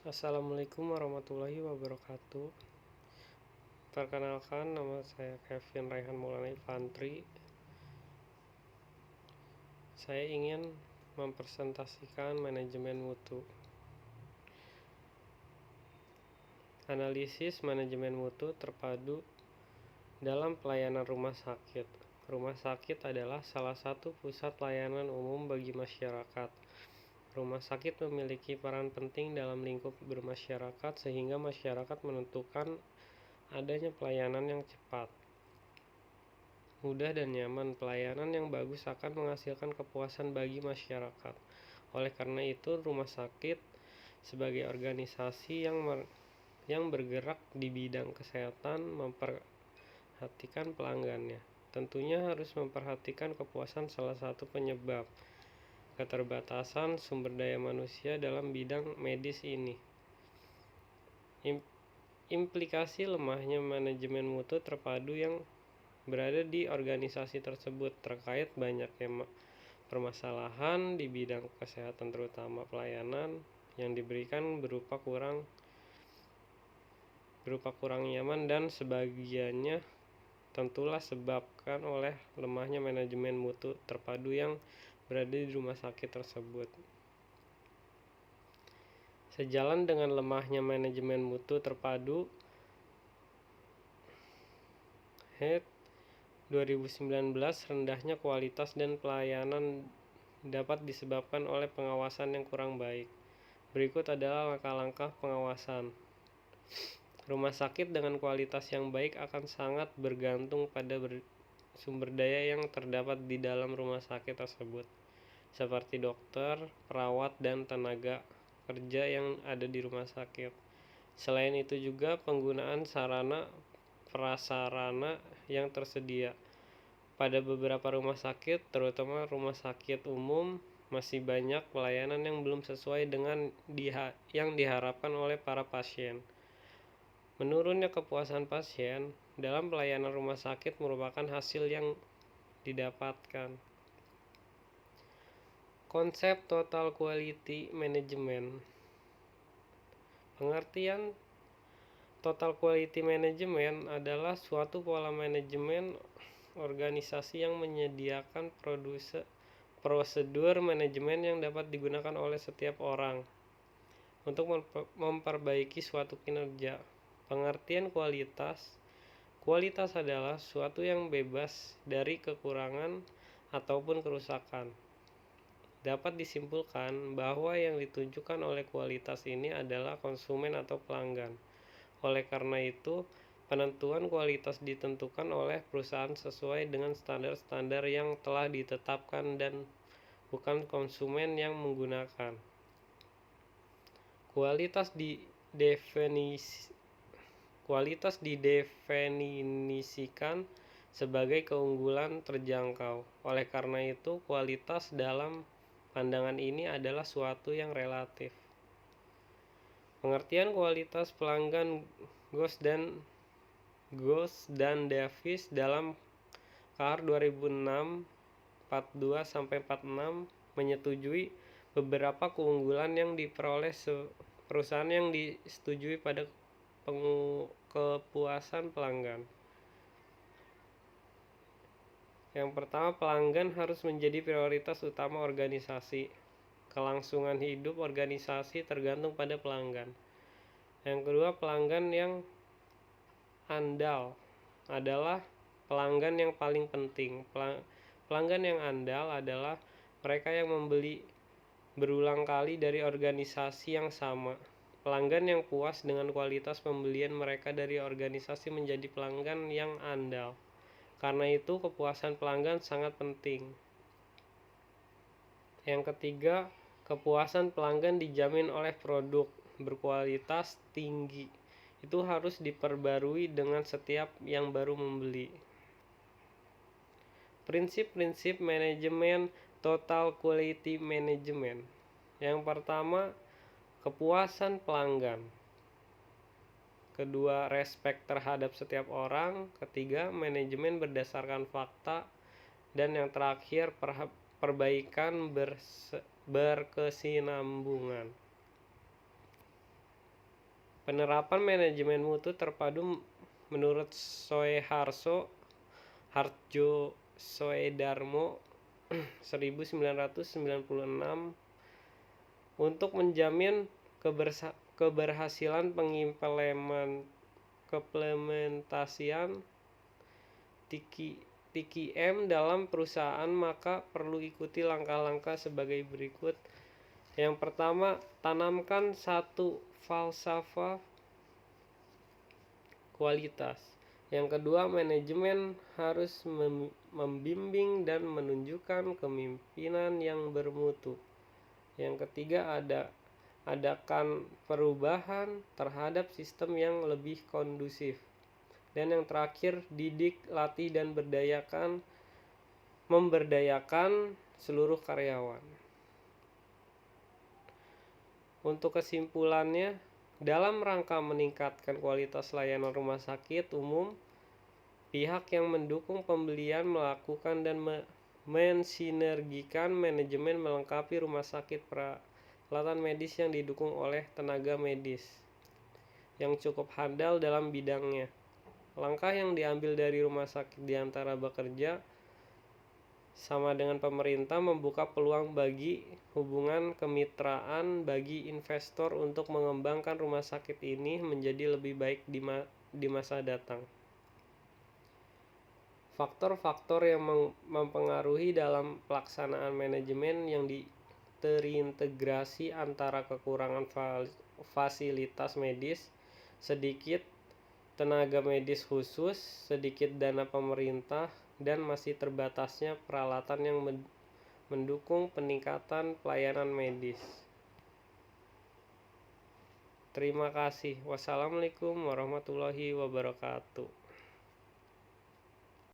Assalamualaikum warahmatullahi wabarakatuh. Perkenalkan, nama saya Kevin Raihan Maulana Infantri. Saya ingin mempresentasikan manajemen mutu. Analisis manajemen mutu terpadu dalam pelayanan rumah sakit. Rumah sakit adalah salah satu pusat layanan umum bagi masyarakat. Rumah sakit memiliki peran penting dalam lingkup bermasyarakat sehingga masyarakat menentukan adanya pelayanan yang cepat, mudah dan nyaman. Pelayanan yang bagus akan menghasilkan kepuasan bagi masyarakat. Oleh karena itu, rumah sakit sebagai organisasi yang bergerak di bidang kesehatan memperhatikan pelanggannya. Tentunya harus memperhatikan kepuasan salah satu penyebab keterbatasan sumber daya manusia dalam bidang medis ini. Implikasi lemahnya manajemen mutu terpadu yang berada di organisasi tersebut terkait banyaknya permasalahan di bidang kesehatan, terutama pelayanan yang diberikan berupa kurang nyaman dan sebagiannya tentulah sebabkan oleh lemahnya manajemen mutu terpadu yang berada di rumah sakit tersebut. Sejalan dengan lemahnya manajemen mutu terpadu, HET 2019, rendahnya kualitas dan pelayanan dapat disebabkan oleh pengawasan yang kurang baik. Berikut adalah langkah-langkah pengawasan. Rumah sakit dengan kualitas yang baik akan sangat bergantung pada sumber daya yang terdapat di dalam rumah sakit tersebut, seperti dokter, perawat, dan tenaga kerja yang ada di rumah sakit. Selain itu juga penggunaan sarana prasarana yang tersedia. Pada beberapa rumah sakit, terutama rumah sakit umum, masih banyak pelayanan yang belum sesuai dengan yang diharapkan oleh para pasien. Menurunnya kepuasan pasien dalam pelayanan rumah sakit merupakan hasil yang didapatkan. Konsep total quality management. Pengertian total quality management adalah suatu pola manajemen organisasi yang menyediakan prosedur manajemen yang dapat digunakan oleh setiap orang untuk memperbaiki suatu kinerja. Pengertian kualitas adalah suatu yang bebas dari kekurangan ataupun kerusakan. Dapat disimpulkan bahwa yang ditunjukkan oleh kualitas ini adalah konsumen atau pelanggan. Oleh karena itu, penentuan kualitas ditentukan oleh perusahaan sesuai dengan standar-standar yang telah ditetapkan dan bukan konsumen yang menggunakan. Kualitas didefinisikan sebagai keunggulan terjangkau. Oleh karena itu, kualitas dalam pandangan ini adalah suatu yang relatif. Pengertian kualitas pelanggan Ghosh dan Davis dalam KAR 2006 42-46 menyetujui beberapa keunggulan yang diperoleh perusahaan yang disetujui pada kepuasan pelanggan. Yang pertama, pelanggan harus menjadi prioritas utama organisasi. Kelangsungan hidup organisasi tergantung pada pelanggan. Yang kedua, pelanggan yang andal adalah pelanggan yang paling penting. Pelanggan yang andal adalah mereka yang membeli berulang kali dari organisasi yang sama. Pelanggan yang puas dengan kualitas pembelian mereka dari organisasi menjadi pelanggan yang andal. Karena itu, kepuasan pelanggan sangat penting. Yang ketiga, kepuasan pelanggan dijamin oleh produk berkualitas tinggi. Itu harus diperbarui dengan setiap yang baru membeli. Prinsip-prinsip manajemen total quality management. Yang pertama, kepuasan pelanggan. Kedua, respek terhadap setiap orang. Ketiga, manajemen berdasarkan fakta. Dan yang terakhir, perbaikan berkesinambungan. Penerapan manajemen mutu terpadu menurut Hardjo Soedarmo 1996 untuk menjamin keberhasilan pengimplementasian TQM dalam perusahaan, maka perlu ikuti langkah-langkah sebagai berikut. Yang pertama, tanamkan satu falsafah kualitas. Yang kedua, manajemen harus membimbing dan menunjukkan kepemimpinan yang bermutu. Yang ketiga, adakan perubahan terhadap sistem yang lebih kondusif. Dan yang terakhir, didik, latih, dan memberdayakan seluruh karyawan. Untuk kesimpulannya, dalam rangka meningkatkan kualitas layanan rumah sakit umum, pihak yang mendukung pembelian melakukan dan mensinergikan manajemen melengkapi rumah sakit peralatan medis yang didukung oleh tenaga medis yang cukup handal dalam bidangnya. Langkah yang diambil dari rumah sakit diantara bekerja sama dengan pemerintah membuka peluang bagi hubungan kemitraan bagi investor untuk mengembangkan rumah sakit ini menjadi lebih baik di masa datang. Faktor-faktor yang mempengaruhi dalam pelaksanaan manajemen yang terintegrasi antara kekurangan fasilitas medis, sedikit tenaga medis khusus, sedikit dana pemerintah, dan masih terbatasnya peralatan yang mendukung peningkatan pelayanan medis. Terima kasih. Wassalamualaikum warahmatullahi wabarakatuh.